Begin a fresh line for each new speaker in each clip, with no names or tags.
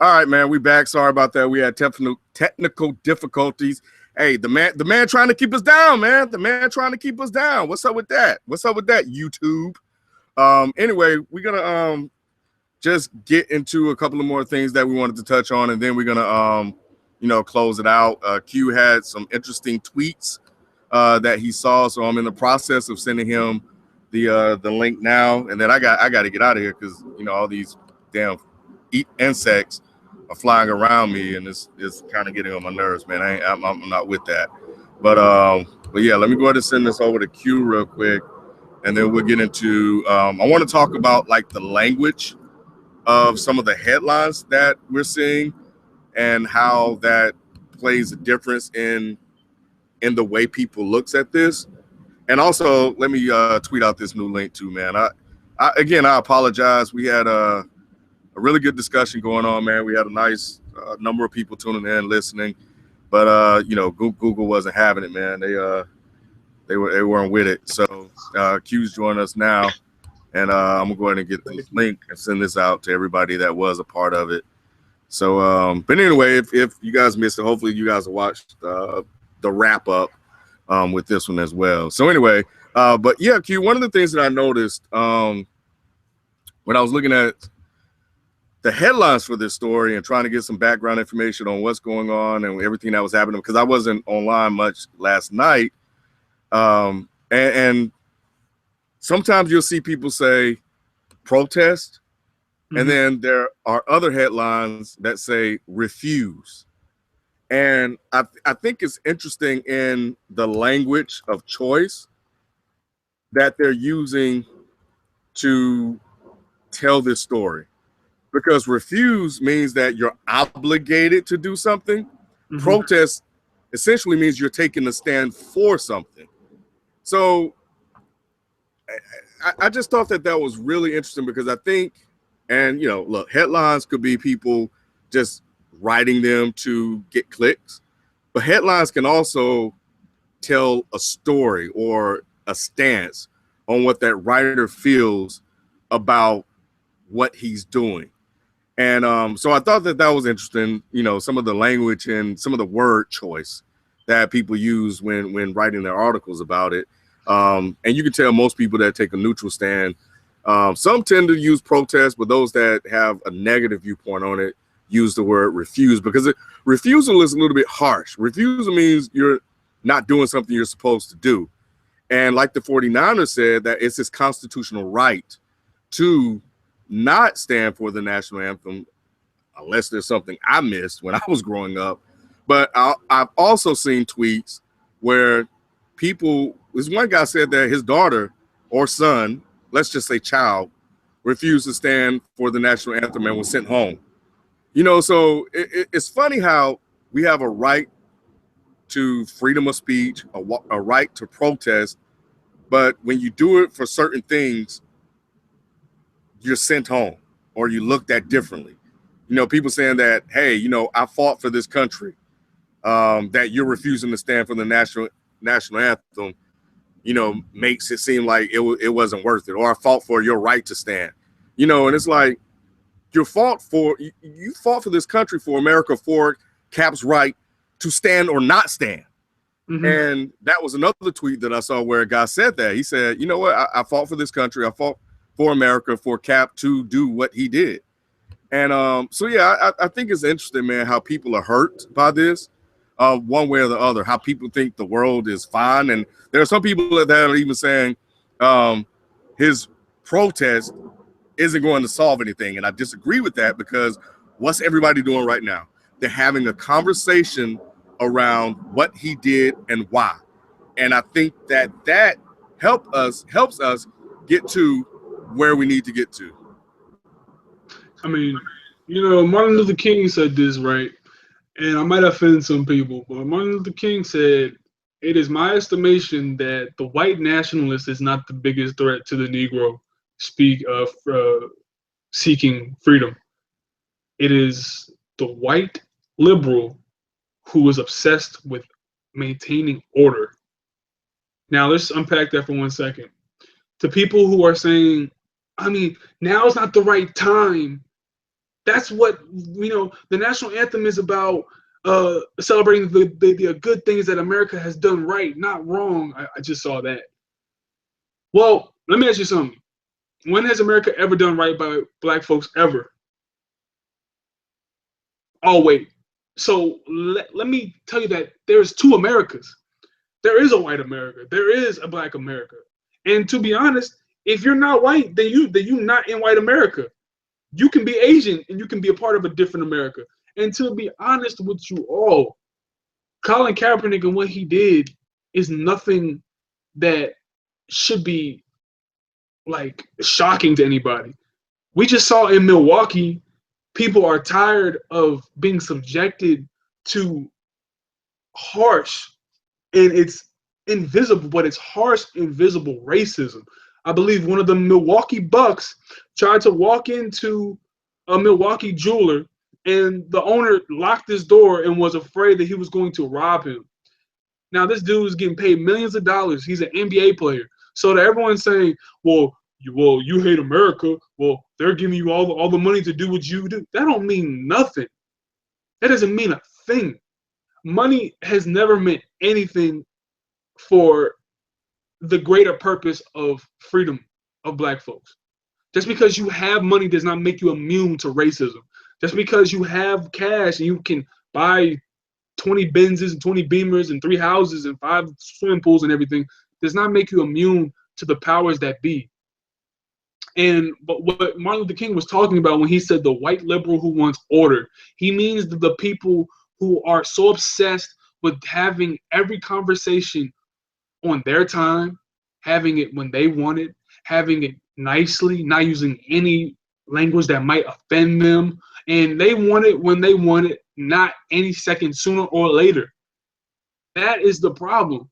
All right, man, we back. Sorry about that. We had technical difficulties. Hey, the man trying to keep us down, man. The man trying to keep us down. What's up with that? What's up with that, YouTube? Anyway, we're gonna just get into a couple of more things that we wanted to touch on, and then we're gonna close it out. Q had some interesting tweets that he saw, so I'm in the process of sending him the link now, and then I got to get out of here because all these damn insects are flying around me, and it's kind of getting on my nerves, man. I'm not with that. But yeah, let me go ahead and send this over to Q real quick, and then we'll get into. I want to talk about like the language of some of the headlines that we're seeing, and how that plays a difference in the way people looks at this. And also, let me tweet out this new link too, man. I apologize. We had a really good discussion going on, man. We had a nice number of people tuning in, listening, but Google wasn't having it, man. They weren't with it. So Q's joining us now, and I'm gonna go ahead and get this link and send this out to everybody that was a part of it. So, but anyway, if you guys missed it, hopefully you guys watched the wrap up with this one as well. So anyway, but yeah, Q, one of the things that I noticed when I was looking at the headlines for this story and trying to get some background information on what's going on and everything that was happening, because I wasn't online much last night. And sometimes you'll see people say protest, and then there are other headlines that say refuse. And I think it's interesting in the language of choice that they're using to tell this story. Because refuse means that you're obligated to do something. Protest essentially means you're taking a stand for something. So I just thought that was really interesting, because I think, and look, headlines could be people just writing them to get clicks, but headlines can also tell a story or a stance on what that writer feels about what he's doing. And so I thought that was interesting, some of the language and some of the word choice that people use when writing their articles about it. And you can tell most people that take a neutral stand, some tend to use protest, but those that have a negative viewpoint on it use the word refuse, because refusal is a little bit harsh. Refusal means you're not doing something you're supposed to do. And like the 49ers said, that it's his constitutional right to not stand for the national anthem unless there's something I missed when I was growing up. But I've also seen tweets where this one guy said that his daughter or son, let's just say child, refused to stand for the national anthem and was sent home. So it's funny how we have a right to freedom of speech, a right to protest, but when you do it for certain things, you're sent home or you looked at differently. People saying that, hey, I fought for this country, that you're refusing to stand for the national anthem, makes it seem like it wasn't worth it, or I fought for your right to stand, and it's like you fought for this country, for America, for Cap's right to stand or not stand. And that was another tweet that I saw where a guy said that. He said, you know what, I fought for this country, I fought for America, for Cap to do what he did. And so yeah, I think it's interesting, man, how people are hurt by this, one way or the other, how people think the world is fine. And there are some people that are even saying his protest isn't going to solve anything. And I disagree with that, because what's everybody doing right now? They're having a conversation around what he did and why. And I think that helps us get to where we need to get to.
I mean, Martin Luther King said this, right? And I might offend some people, but Martin Luther King said, "It is my estimation that the white nationalist is not the biggest threat to the Negro seeking freedom. It is the white liberal who is obsessed with maintaining order." Now, let's unpack that for 1 second. To people who are saying, now is not the right time That's what, the national anthem is about, celebrating the good things that America has done right, not wrong. I just saw that. Well, let me ask you something. When has America ever done right by black folks ever? Oh, wait. So let me tell you that there's two Americas. There is a white America. There is a black America. And to be honest, if you're not white, then you not in white America. You can be Asian and you can be a part of a different America. And to be honest with you all, Colin Kaepernick and what he did is nothing that should be like shocking to anybody. We just saw in Milwaukee, people are tired of being subjected to harsh, and it's invisible, but it's harsh, invisible racism. I believe one of the Milwaukee Bucks tried to walk into a Milwaukee jeweler, and the owner locked his door and was afraid that he was going to rob him. Now, this dude is getting paid millions of dollars. He's an NBA player. So to everyone saying, well, you hate America. Well, they're giving you all the money to do what you do. That don't mean nothing. That doesn't mean a thing. Money has never meant anything for the greater purpose of freedom of black folks. Just because you have money does not make you immune to racism. Just because you have cash and you can buy 20 Benzes and 20 Beamers and 3 houses and 5 swimming pools and everything does not make you immune to the powers that be. But what Martin Luther King was talking about when he said the white liberal who wants order, he means the people who are so obsessed with having every conversation on their time, having it when they want it, having it nicely, not using any language that might offend them, and they want it when they want it, not any second sooner or later. That is the problem.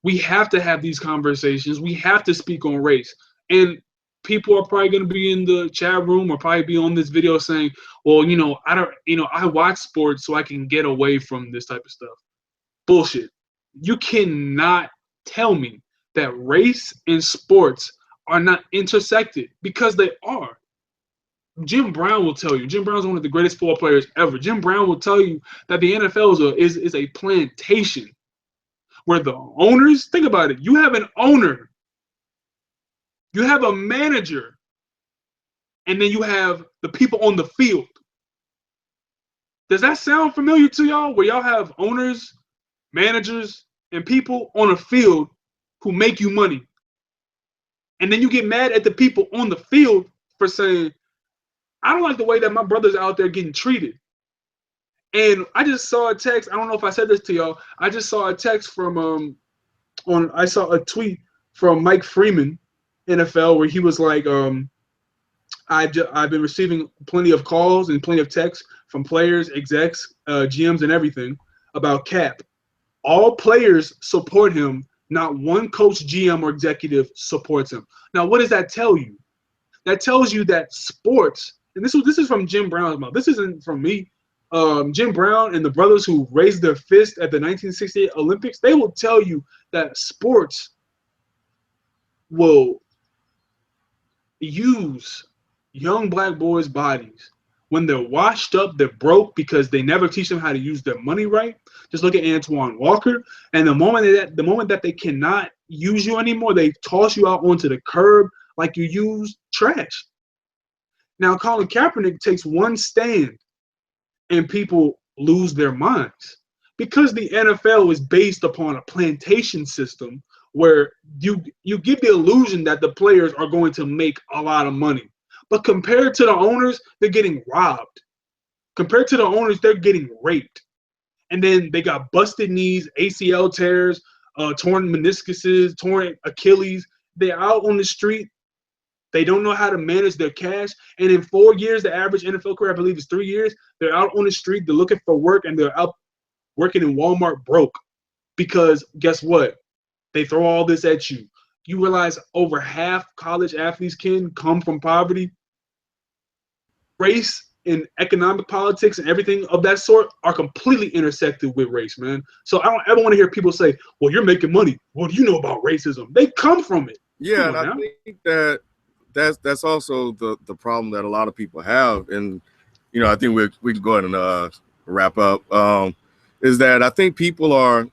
We have to have these conversations. We have to speak on race. And people are probably going to be in the chat room or probably be on this video saying, well, I watch sports so I can get away from this type of stuff. Bullshit. You cannot tell me that race and sports are not intersected, because they are. Jim Brown will tell you. Jim Brown is one of the greatest football players ever. Jim Brown will tell you that the NFL is a plantation where the owners, think about it, you have an owner, you have a manager, and then you have the people on the field. Does that sound familiar to y'all, where y'all have owners, managers, and people on a field who make you money? And then you get mad at the people on the field for saying, I don't like the way that my brother's out there getting treated. And I just saw a text. I don't know if I said this to y'all. I just saw a text from I saw a tweet from Mike Freeman, NFL, where he was like, I've been receiving plenty of calls and plenty of texts from players, execs, GMs, and everything about Cap. All players support him. Not one coach, GM, or executive supports him. Now, what does that tell you? That tells you that sports, and this is from Jim Brown's mouth. This isn't from me. Jim Brown and the brothers who raised their fist at the 1968 Olympics, they will tell you that sports will use young black boys' bodies when they're washed up, they're broke because they never teach them how to use their money right. Just look at Antoine Walker, and the moment that they cannot use you anymore, they toss you out onto the curb like you use trash. Now, Colin Kaepernick takes one stand, and people lose their minds because the NFL is based upon a plantation system where you give the illusion that the players are going to make a lot of money. But compared to the owners, they're getting robbed. Compared to the owners, they're getting raped. And then they got busted knees, ACL tears, torn meniscuses, torn Achilles. They're out on the street. They don't know how to manage their cash. And in 4 years, the average NFL career, I believe, is 3 years. They're out on the street. They're looking for work, and they're out working in Walmart broke. Because guess what? They throw all this at you. You realize over half college athletes can come from poverty. Race and economic politics and everything of that sort are completely intersected with race, man. So I don't ever want to hear people say, well, you're making money. What do you know about racism? They come from it.
Yeah, and I think that's also the problem that a lot of people have. And, I think we can go ahead and wrap up. Is that I think people are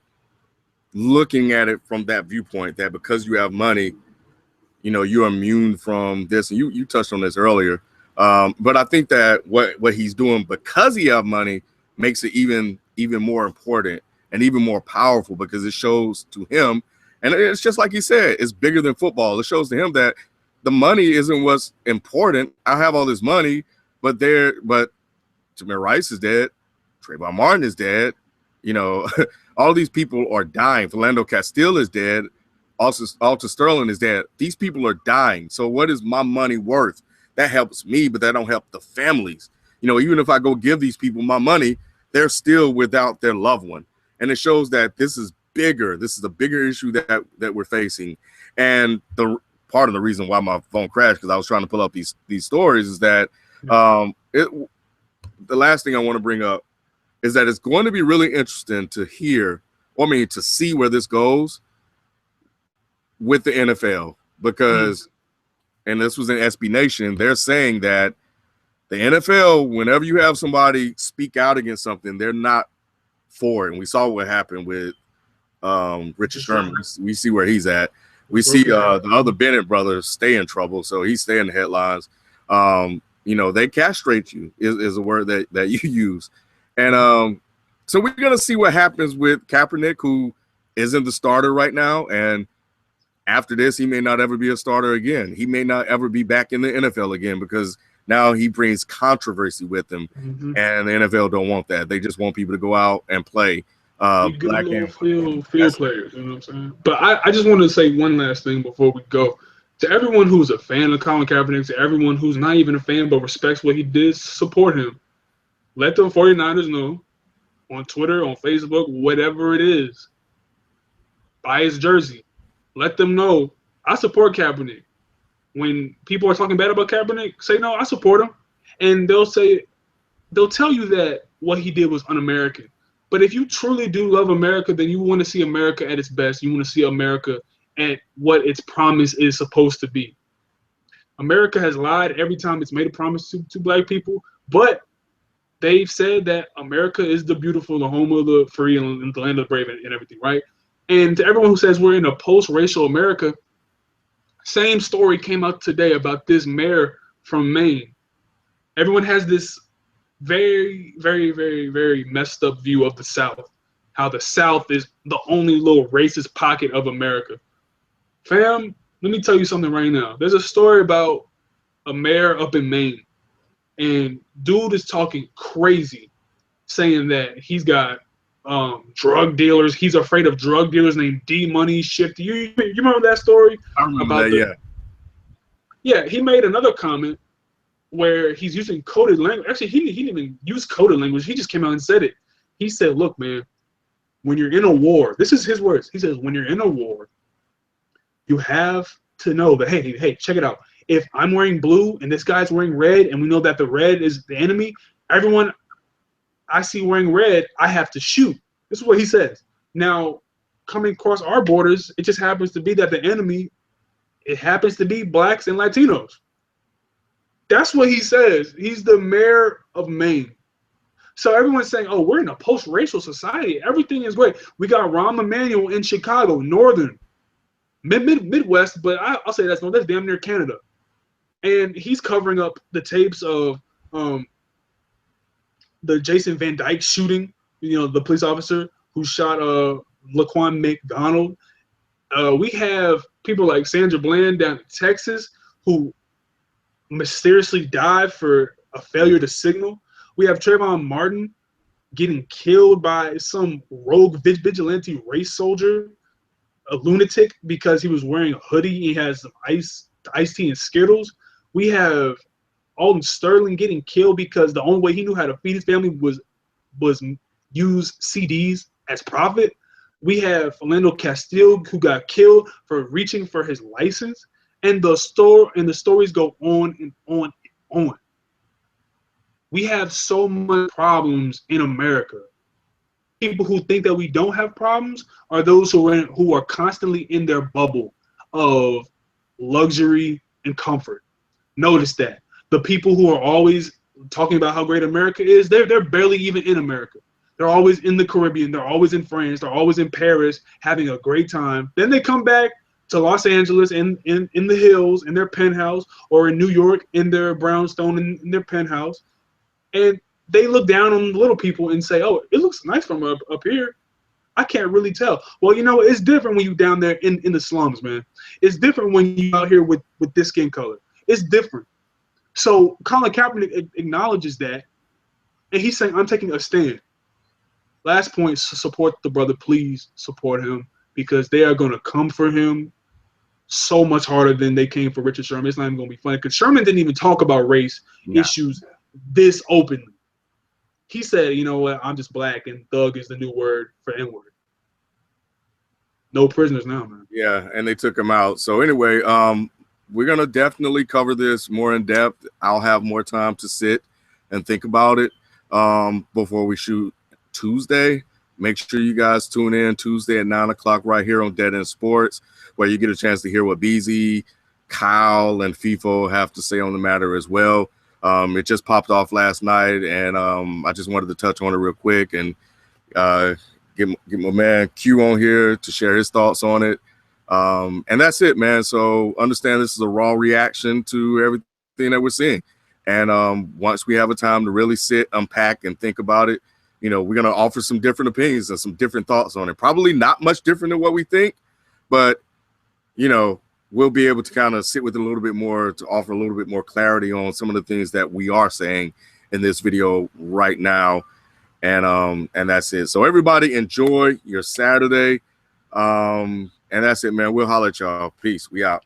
looking at it from that viewpoint that because you have money, you're immune from this. And you touched on this earlier. But I think that what he's doing because he have money makes it even more important and even more powerful, because it shows to him, and it's just like he said, it's bigger than football. It shows to him that the money isn't what's important. I have all this money, but Tamir Rice is dead. Trayvon Martin is dead. All these people are dying. Philando Castile is dead. Also, Alton Sterling is dead. These people are dying. So what is my money worth? That helps me, but that don't help the families. Even if I go give these people my money, they're still without their loved one. And it shows that this is bigger. This is a bigger issue that we're facing. And the part of the reason why my phone crashed, because I was trying to pull up these stories, is that the last thing I want to bring up is that it's going to be really interesting to to see where this goes with the NFL, because, and this was in SB Nation, they're saying that the NFL, whenever you have somebody speak out against something, they're not for it. And we saw what happened with Richard Sherman. We see where he's at. We see the other Bennett brothers stay in trouble, so he's staying in the headlines. They castrate you is a word that you use. And so we're going to see what happens with Kaepernick, who isn't the starter right now. And after this, he may not ever be a starter again. He may not ever be back in the NFL again, because now he brings controversy with him. Mm-hmm. And the NFL don't want that. They just want people to go out and play.
Black and field players, you know what I'm saying? But I just want to say one last thing before we go. To everyone who's a fan of Colin Kaepernick, to everyone who's not even a fan but respects what he did, support him. Let the 49ers know on Twitter, on Facebook, whatever it is. Buy his jersey. Let them know I support Kaepernick. When people are talking bad about Kaepernick, say no, I support him. And they'll tell you that what he did was un-American. But if you truly do love America, then you want to see America at its best. You want to see America at what its promise is supposed to be. America has lied every time it's made a promise to black people, but they've said that America is the beautiful, the home of the free, and the land of the brave, and everything, right? And to everyone who says we're in a post-racial America, same story came out today about this mayor from Maine. Everyone has this very, very, very, very messed up view of the South, how the South is the only little racist pocket of America. Fam, let me tell you something right now. There's a story about a mayor up in Maine, and dude is talking crazy, saying that he's got drug dealers. He's afraid of drug dealers named D-Money, Shifty. You remember that story?
I remember that, yeah.
Yeah, he made another comment where he's using coded language. Actually, he didn't even use coded language. He just came out and said it. He said, look, man, when you're in a war, this is his words. He says, when you're in a war, you have to know that, hey, check it out. If I'm wearing blue and this guy's wearing red, and we know that the red is the enemy, everyone I see wearing red, I have to shoot. This is what he says. Now, coming across our borders, it just happens to be that the enemy, it happens to be blacks and Latinos. That's what he says. He's the mayor of Maine. So everyone's saying, oh, we're in a post-racial society. Everything is great. We got Rahm Emanuel in Chicago, northern, Midwest, but I'll say that's damn near Canada. And he's covering up the tapes of the Jason Van Dyke shooting, the police officer who shot Laquan McDonald. We have people like Sandra Bland down in Texas who mysteriously died for a failure to signal. We have Trayvon Martin getting killed by some rogue vigilante race soldier, a lunatic, because he was wearing a hoodie. He has some iced tea and Skittles. We have Alton Sterling getting killed because the only way he knew how to feed his family was use CDs as profit. We have Philando Castile, who got killed for reaching for his license. And the stories go on and on and on. We have so much problems in America. People who think that we don't have problems are those who are constantly in their bubble of luxury and comfort. Notice that. The people who are always talking about how great America is. They're barely even in America. They're always in the Caribbean. They're always in France. They're always in Paris having a great time. Then they come back to Los Angeles in the hills in their penthouse, or in New York in their brownstone in their penthouse. And they look down on little people and say, oh, it looks nice from up here. I can't really tell. Well, you know, it's different when you're down there in the slums, man. It's different when you out here with this skin color. It's different. So Colin Kaepernick acknowledges that, and he's saying, I'm taking a stand. Last point, support the brother. Please support him, because they are going to come for him so much harder than they came for Richard Sherman. It's not even going to be funny, because Sherman didn't even talk about race issues this openly. He said, you know what, I'm just black, and thug is the new word for N-word. No prisoners now, man.
Yeah, and they took him out. So anyway, we're going to definitely cover this more in depth. I'll have more time to sit and think about it before we shoot Tuesday. Make sure you guys tune in Tuesday at 9 o'clock right here on Dead End Sports, where you get a chance to hear what BZ, Kyle, and FIFO have to say on the matter as well. It just popped off last night, and I just wanted to touch on it real quick and get my man Q on here to share his thoughts on it. And that's it, man. So understand this is a raw reaction to everything that we're seeing. And once we have a time to really sit, unpack, and think about it, you know, we're going to offer some different opinions and some different thoughts on it. Probably not much different than what we think, but, you know, we'll be able to kind of sit with it a little bit more to offer a little bit more clarity on some of the things that we are saying in this video right now. And that's it. So everybody enjoy your Saturday. And that's it, man. We'll holler at y'all. Peace. We out.